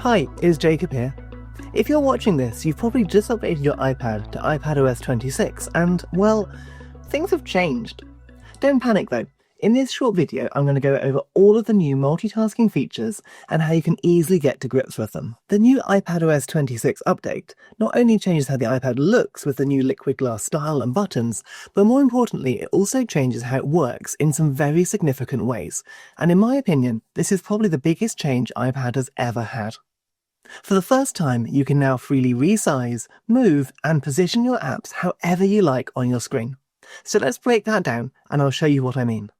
Hi, it's Jacob here. If you're watching this, you've probably just updated your iPad to iPadOS 26 and, well, things have changed. Don't panic though. In this short video, I'm going to go over all of the new multitasking features and how you can easily get to grips with them. The new iPadOS 26 update not only changes how the iPad looks with the new liquid glass style and buttons, but more importantly, it also changes how it works in some very significant ways. And in my opinion, this is probably the biggest change iPad has ever had. For the first time, you can now freely resize, move, and position your apps however you like on your screen. So let's break that down and I'll show you what I mean.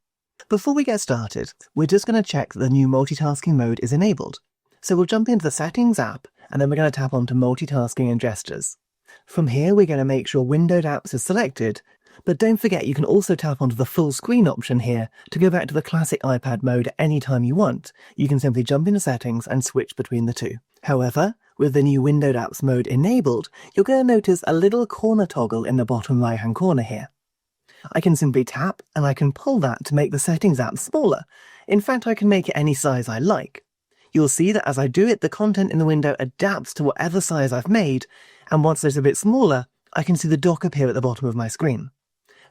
Before we get started, we're just going to check that the new multitasking mode is enabled. So we'll jump into the Settings app and then we're going to tap onto Multitasking and Gestures. From here, we're going to make sure Windowed Apps is selected, but don't forget you can also tap onto the full screen option here to go back to the classic iPad mode at any time you want. You can simply jump into Settings and switch between the two. However, with the new Windowed Apps mode enabled, you're going to notice a little corner toggle in the bottom right-hand corner here. I can simply tap and I can pull that to make the Settings app smaller. In fact, I can make it any size I like. You'll see that as I do it, the content in the window adapts to whatever size I've made, and once it's a bit smaller, I can see the dock appear at the bottom of my screen.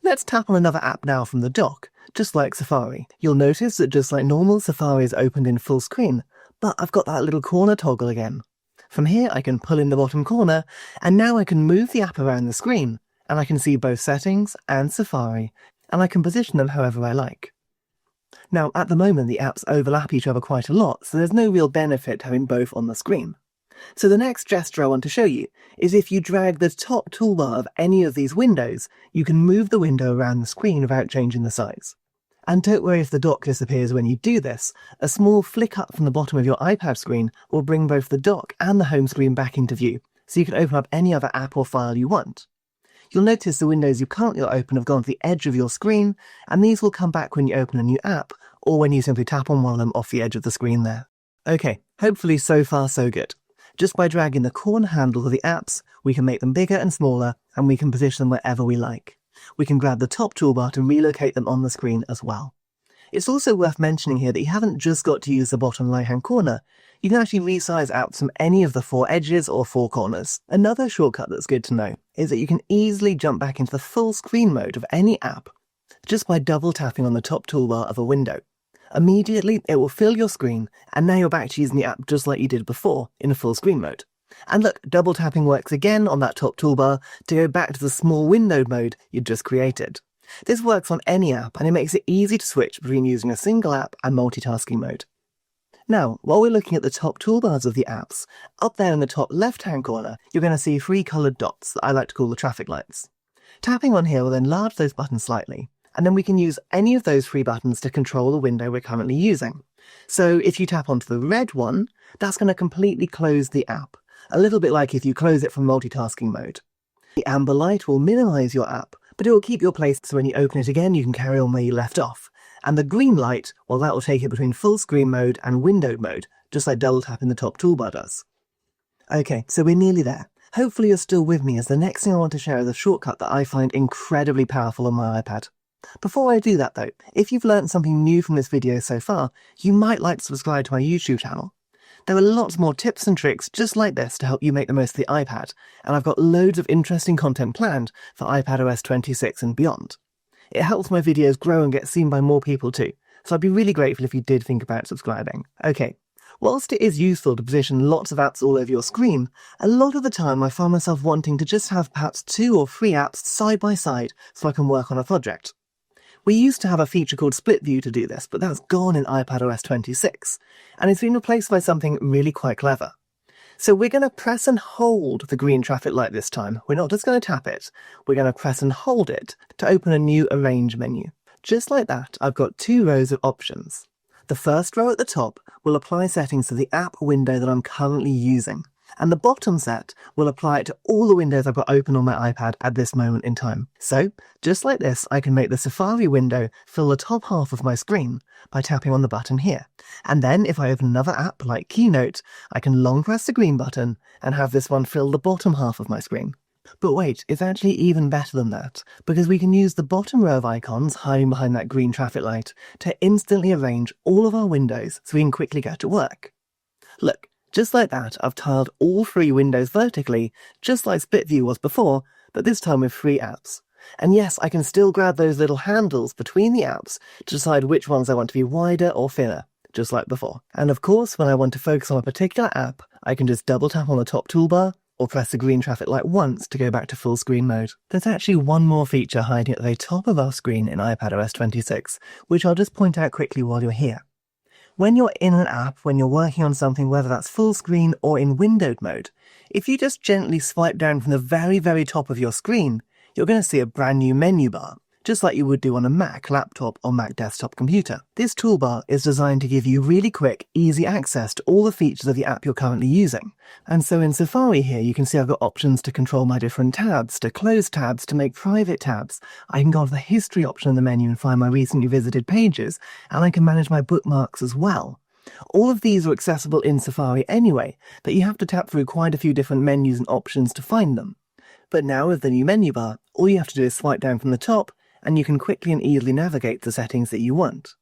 Let's tap on another app now from the dock, just like Safari. You'll notice that just like normal, Safari is opened in full screen, but I've got that little corner toggle again. From here, I can pull in the bottom corner, and now I can move the app around the screen, and I can see both Settings and Safari, and I can position them however I like. Now, at the moment, the apps overlap each other quite a lot, so there's no real benefit to having both on the screen. So the next gesture I want to show you is if you drag the top toolbar of any of these windows, you can move the window around the screen without changing the size. And don't worry if the dock disappears when you do this. A small flick up from the bottom of your iPad screen will bring both the dock and the home screen back into view, so you can open up any other app or file you want. You'll notice the windows you currently open have gone to the edge of your screen, and these will come back when you open a new app, or when you simply tap on one of them off the edge of the screen there. Okay, hopefully so far so good. Just by dragging the corner handles of the apps, we can make them bigger and smaller, and we can position them wherever we like. We can grab the top toolbar to relocate them on the screen as well. It's also worth mentioning here that you haven't just got to use the bottom right-hand corner. You can actually resize apps from any of the four edges or four corners. Another shortcut that's good to know is that you can easily jump back into the full screen mode of any app just by double tapping on the top toolbar of a window. Immediately, it will fill your screen, and now you're back to using the app just like you did before in a full screen mode. And look, double tapping works again on that top toolbar to go back to the small windowed mode you'd just created. This works on any app, and it makes it easy to switch between using a single app and multitasking mode. Now, while we're looking at the top toolbars of the apps, up there in the top left-hand corner, you're going to see three coloured dots that I like to call the traffic lights. Tapping on here will enlarge those buttons slightly, and then we can use any of those three buttons to control the window we're currently using. So if you tap onto the red one, that's going to completely close the app, a little bit like if you close it from multitasking mode. The amber light will minimise your app, but it will keep your place so when you open it again you can carry on where you left off. And the green light, well, that will take it between full screen mode and windowed mode, just like double tapping the top toolbar does. Okay, so we're nearly there. Hopefully you're still with me, as the next thing I want to share is a shortcut that I find incredibly powerful on my iPad. Before I do that though, if you've learned something new from this video so far, you might like to subscribe to my YouTube channel. There are lots more tips and tricks just like this to help you make the most of the iPad, and I've got loads of interesting content planned for iPadOS 26 and beyond. It helps my videos grow and get seen by more people too, so I'd be really grateful if you did think about subscribing. Okay, whilst it is useful to position lots of apps all over your screen, a lot of the time I find myself wanting to just have perhaps 2 or 3 apps side by side so I can work on a project. We used to have a feature called Split View to do this, but that's gone in iPadOS 26, and it's been replaced by something really quite clever. So we're going to press and hold the green traffic light this time. We're not just going to tap it, we're going to press and hold it to open a new Arrange menu. Just like that, I've got 2 rows of options. The first row at the top will apply settings to the app window that I'm currently using, and the bottom set will apply it to all the windows I've got open on my iPad at this moment in time. So, just like this, I can make the Safari window fill the top half of my screen by tapping on the button here. And then, if I open another app like Keynote, I can long press the green button and have this one fill the bottom half of my screen. But wait, it's actually even better than that, because we can use the bottom row of icons hiding behind that green traffic light to instantly arrange all of our windows so we can quickly go to work. Look, Just like that, I've tiled all 3 windows vertically, just like split view was before, but this time with 3 apps. And yes, I can still grab those little handles between the apps to decide which ones I want to be wider or thinner, just like before. And of course, when I want to focus on a particular app, I can just double tap on the top toolbar, or press the green traffic light once to go back to full screen mode. There's actually one more feature hiding at the very top of our screen in iPadOS 26, which I'll just point out quickly while you're here. When you're in an app, when you're working on something, whether that's full screen or in windowed mode, if you just gently swipe down from the very, very top of your screen, you're going to see a brand new menu bar, just like you would do on a Mac laptop or Mac desktop computer. This toolbar is designed to give you really quick, easy access to all the features of the app you're currently using. And so in Safari here, you can see I've got options to control my different tabs, to close tabs, to make private tabs. I can go to the history option in the menu and find my recently visited pages, and I can manage my bookmarks as well. All of these are accessible in Safari anyway, but you have to tap through quite a few different menus and options to find them. But now with the new menu bar, all you have to do is swipe down from the top, and you can quickly and easily navigate the settings that you want.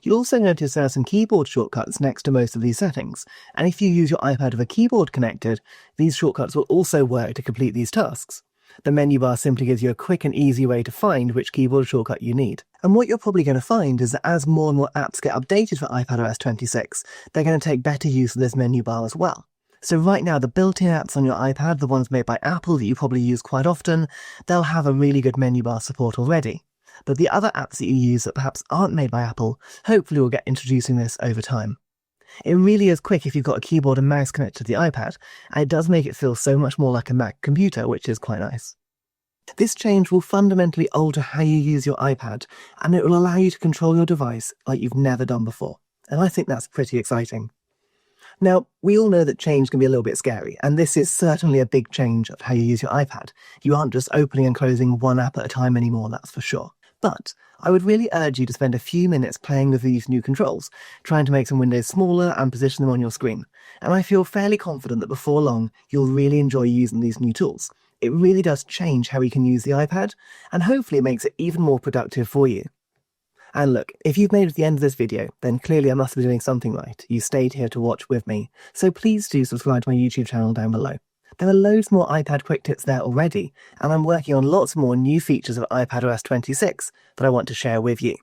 You'll also notice there are some keyboard shortcuts next to most of these settings, and if you use your iPad with a keyboard connected, these shortcuts will also work to complete these tasks. The menu bar simply gives you a quick and easy way to find which keyboard shortcut you need. And what you're probably going to find is that as more and more apps get updated for iPadOS 26, they're going to take better use of this menu bar as well. So right now, the built-in apps on your iPad, the ones made by Apple that you probably use quite often, they'll have a really good menu bar support already. But the other apps that you use that perhaps aren't made by Apple, hopefully will get introducing this over time. It really is quick if you've got a keyboard and mouse connected to the iPad, and it does make it feel so much more like a Mac computer, which is quite nice. This change will fundamentally alter how you use your iPad, and it will allow you to control your device like you've never done before. And I think that's pretty exciting. Now, we all know that change can be a little bit scary, and this is certainly a big change of how you use your iPad. You aren't just opening and closing one app at a time anymore, that's for sure. But I would really urge you to spend a few minutes playing with these new controls, trying to make some windows smaller and position them on your screen. And I feel fairly confident that before long, you'll really enjoy using these new tools. It really does change how you can use the iPad, and hopefully it makes it even more productive for you. And look, if you've made it to the end of this video, then clearly I must be doing something right. You stayed here to watch with me, so please do subscribe to my YouTube channel down below. There are loads more iPad quick tips there already, and I'm working on lots more new features of iPadOS 26 that I want to share with you.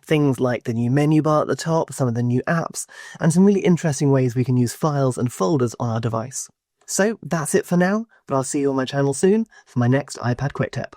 Things like the new menu bar at the top, some of the new apps, and some really interesting ways we can use files and folders on our device. So that's it for now, but I'll see you on my channel soon for my next iPad quick tip.